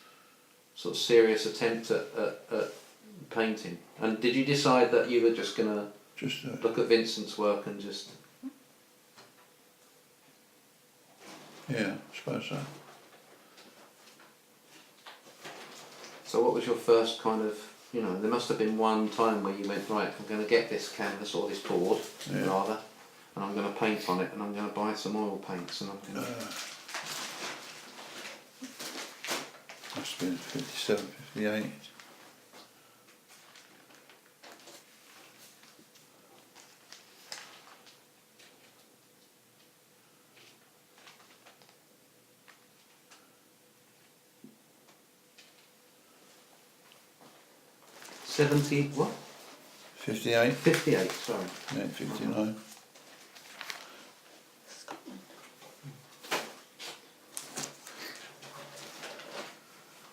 sort of serious attempt at painting? And did you decide that you were just gonna look at Vincent's work and just? Yeah, I suppose so. So what was your first kind of, there must have been one time where you went, right, I'm going to get this canvas or this board, rather, and I'm going to paint on it, and I'm going to buy some oil paints, and I'm going to... Must have been 57, 58. What? 58? 58, sorry. Yeah, 59.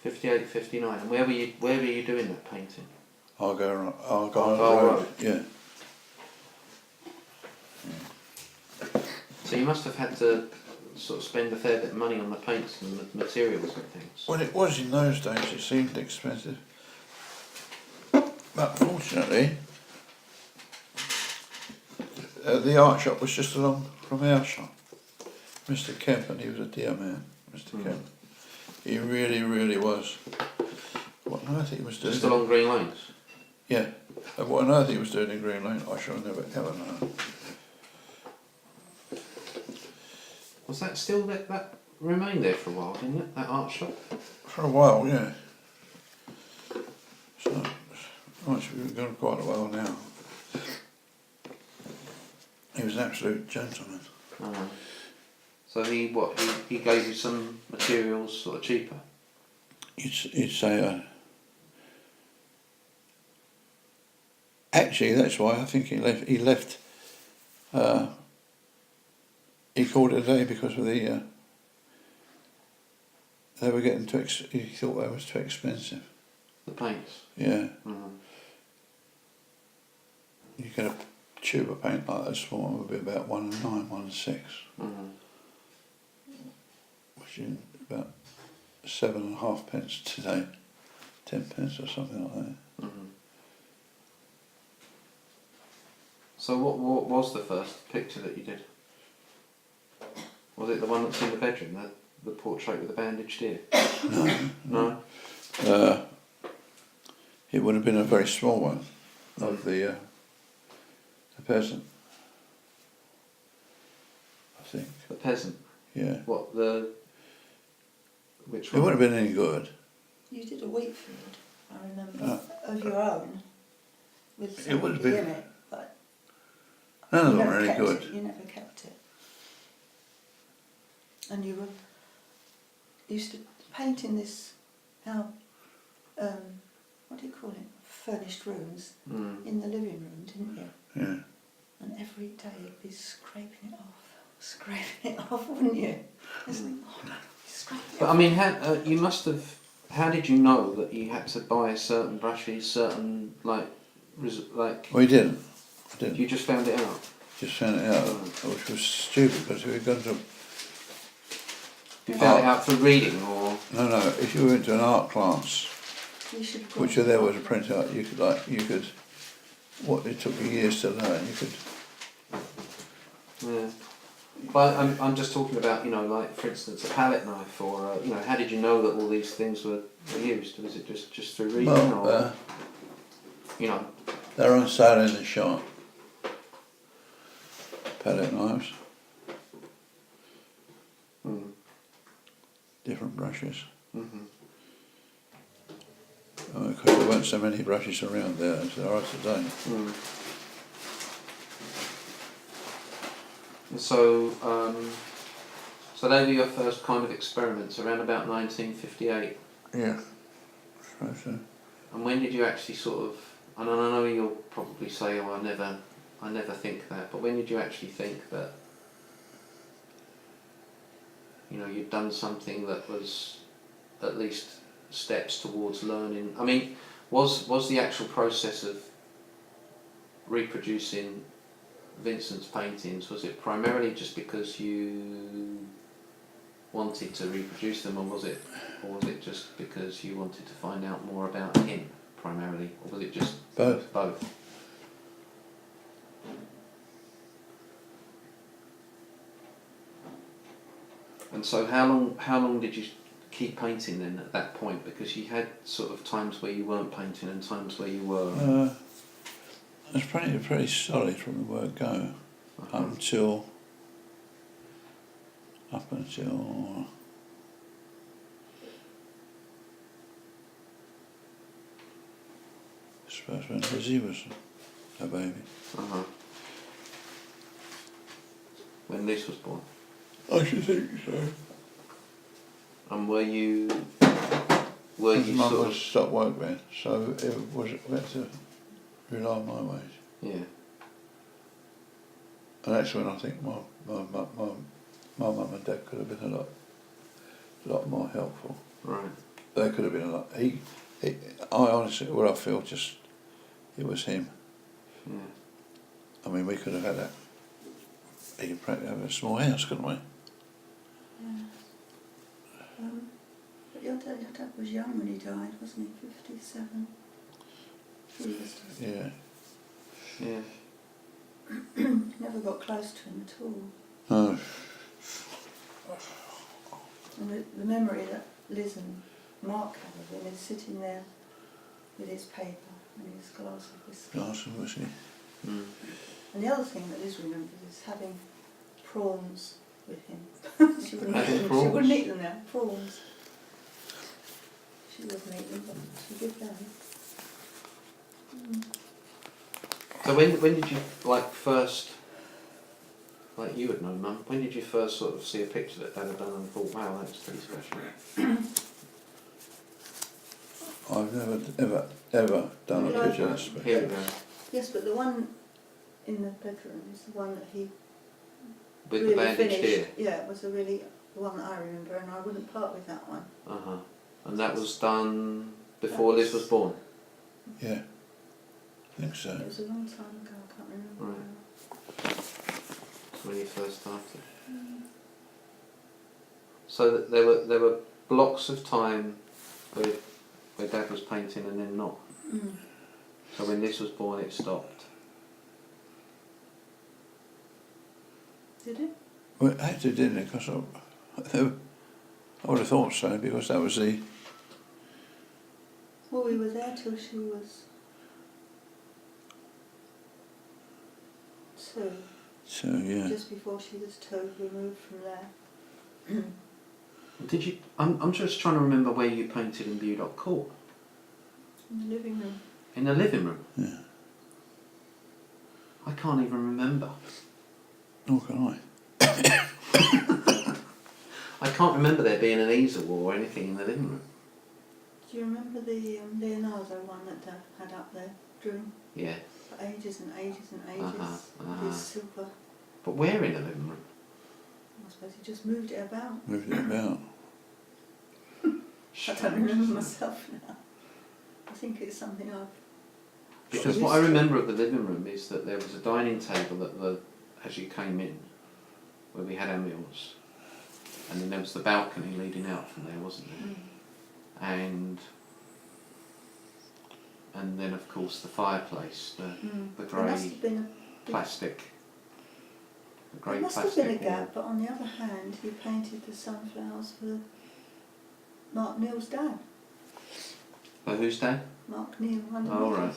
58, 59. And where were you doing that painting? Argo Road. Yeah. So you must have had to sort of spend a fair bit of money on the paints and the materials and things. Well, it was in those days. It seemed expensive. But fortunately, the art shop was just along from our shop. Mr. Kemp, and he was a dear man, Mr. Kemp. He really, really was. What on earth he was doing? Just along Green Lanes? Yeah. And what on earth he was doing in Green Lane, I shall never ever know. Was that still that remained there for a while, didn't it? That art shop? For a while, yeah. So, we've gone quite a while now. He was an absolute gentleman. Uh-huh. So he gave you some materials sort of cheaper? He'd say, actually that's why I think he left, he called it a day because of they were getting he thought that was too expensive. The paints? Yeah. Mm-hmm. You get a tube of paint like this one would be about 1.9, 1.6. Mm-hmm. Which is about 7.5 pence today, 10 pence or something like that. Mm-hmm. So what was the first picture that you did? Was it the one that's in the bedroom, the portrait with the bandaged ear? No. It would have been a very small one of the peasant, I think. The peasant? Yeah. Which It one? wouldn't have been any good. You did a wheat field, I remember, of your own, with It would have somebody been- in it, but None of you them never were any kept good. it, you never kept it. And you used to paint in this, what do you call it, furnished rooms, in the living room, didn't you? Yeah. And every day you'd be scraping it off, wouldn't you? It's like, oh no, scrape it But off. I mean, you must have. How did you know that you had to buy certain brushes, certain like? Well, he didn't. I didn't. You just found it out. Just found it out, which was stupid because if we'd gone to You found it out through reading, or no, if you went to an art class, You should have which gone there to was a printout, you could, what it took you years to learn, you could. yeah. But I'm just talking about, like for instance, a palette knife, or how did you know that all these things were used? Was it just through reading, or They're on sale in the shop. palette knives, Mm. different brushes. Mm-hmm. Because there weren't so many brushes around there as there are today. Mm. And so, so they were your first kind of experiments around about 1958. Yeah, suppose so. And when did you actually sort of? And I know you'll probably say, "Oh, I never think that." But when did you actually think that? You know, you'd done something that was at least steps towards learning. I mean, was the actual process of reproducing Vincent's paintings, was it primarily just because you wanted to reproduce them, or was it just because you wanted to find out more about him primarily, or was it just Both. Both. And so how long did you keep painting then at that point? Because you had sort of times where you weren't painting and times where you were. It was pretty solid from the word go, up until I suppose when Lizzie was a baby. When Liz was born. I should think so. And were you Mum sort was of... stopped work then, so we had to rely on my wage. Yeah. And that's when I think my mum and dad could have been a lot more helpful. Right. They could have been a lot. I honestly, what I feel, just it was him. Yeah. I mean, we could have had that. He could practically have a small house, couldn't we? Yeah. But your dad was young when he died, wasn't he? 57. Yeah. Yeah. Never got close to him at all. No. And the memory that Liz and Mark have of him is sitting there with his paper and his glass of whiskey. Glass of whiskey. Mm. And the other thing that Liz remembers is having prawns with him. She wouldn't Having eat them. prawns? She wouldn't eat them now. Prawns. She wouldn't eat them, but she did them. So when did you first, like you would know, Mum, when did you first sort of see a picture that Dad had done and thought, wow, that's pretty special? I've never ever done a Yeah. picture that's special. Here we go. Yes, but the one in the bedroom is the one that he With really the bandage finished. here. Yeah, it was the one that I remember, and I wouldn't part with that one. And that was done before Liz was born? Yeah. I think so. It was a long time ago, I can't remember. Right. When you first started. So that there were blocks of time where Dad was painting and then not. So when Liz was born it stopped. Did it? Well, it had to, didn't it? Because I would have thought so, because that was the... Well, we were there till she was 2. So, yeah. Just before she was 2, we moved from there. Did you? I'm just trying to remember where you painted in Budok Court. In the living room. In the living room. Yeah. I can't even remember. Nor can I. I can't remember there being an easel or anything in the living room. Do you remember the Leonardo one that Dad had up there, drawing Yeah. for ages and ages and ages? With his silver. But where in the living room? I suppose he just moved it about. Moved it about. I don't remember myself now. I think it's something I've... Because what I remember of the living room is that there was a dining table as you came in, where we had our meals, and then there was the balcony leading out from there, wasn't there? And then of course the fireplace, the There must grey have been plastic. The grey there must have plastic been a wall. gap, but on the other hand, he painted the sunflowers for Mark Neal's dad. Oh, whose dad? Mark Neal, Oh, right.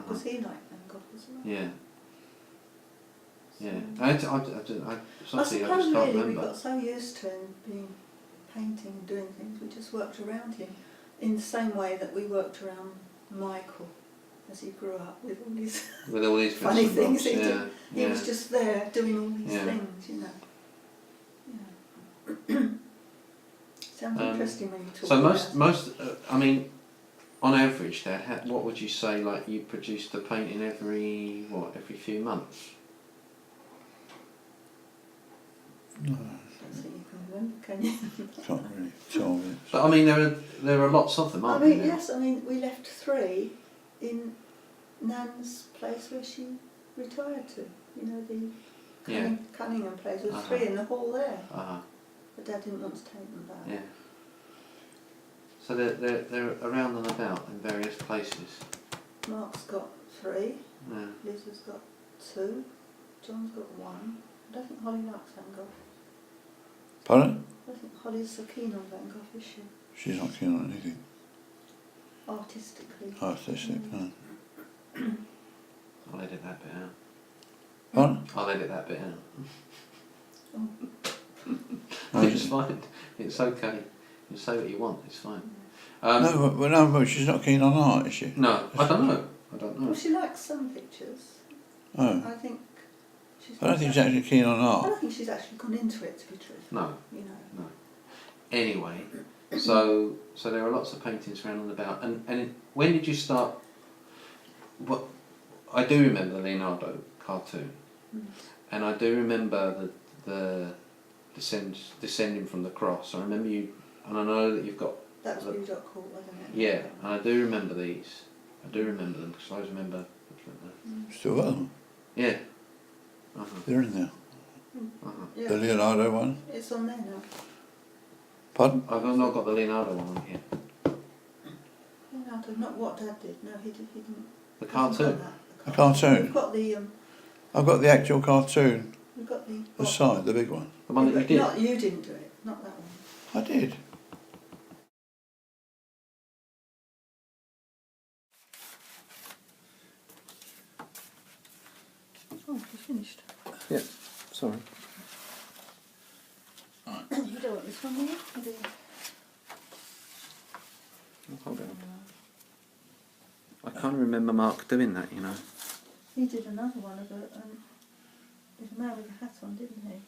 because he liked Van Gogh as well. Yeah. Yeah. So- I I something I suppose just can't really we remember. got so used to him being painting and doing things, we just worked around him in the same way that we worked around Michael as he grew up with all his With all these bits funny and things bobs, he yeah, did. He yeah. was just there doing all these Yeah. things, you know. Yeah. Sounds interesting when you talk So about most, I mean, on average, Dad, what would you say? Like you produced a painting every few months? No, I don't think you can remember, can you? can't really tell me. But I mean, there are lots of them, I aren't mean, there? yes, I mean, we left 3 in Nan's place where she retired to. You know, the Yeah. Cunningham place. There was Uh-huh. 3 in the hall there. Uh-huh. But Dad didn't want to take them back. Yeah. So they're around and about in various places. Mark's got 3. Yeah. Liz has got 2. John's got 1. I don't think Holly likes Van Gogh. Pardon? I don't think Holly's so keen on Van Gogh, is she? She's not keen on anything Artistically. artistic, no. I'll edit that bit out. Pardon? I'll edit that bit out. No, It's fine. It's okay. You say what you want. It's fine. but she's not keen on art, is she? No, I don't know. I don't know. Well, she likes some pictures. Oh. I think she's. I don't think she's actually keen on I art. don't think she's actually gone into it, to be truthful. No. You know. No. Anyway, so there are lots of paintings around and about. And when did you start? What I do remember the Leonardo cartoon, and I do remember the descending from the cross. I remember you, and I know that you've got. That was Blue Dot Court, wasn't it? Yeah, and I do remember these. I do remember them because I always remember. Still got them. Yeah. Uh-huh. They're in there. Uh-huh. Yeah. The Leonardo one. It's on there now. Pardon? I've not got the Leonardo one on here. Leonardo, not what Dad did. No, he didn't. The He hasn't cartoon. got that, The cartoon? We've got the I've got the actual cartoon, we've got the. the side, the big one. The one that you did. Not you didn't do it. Not that one. I did. Oh, he's finished. Yeah. Sorry. You don't want this one, do you? Or do you? Hold on. I can't remember Mark doing that, you know. He did another one of it, with a man with a hat on, didn't he?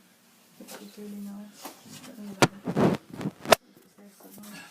Which was really nice. But anyway, it's there somewhere.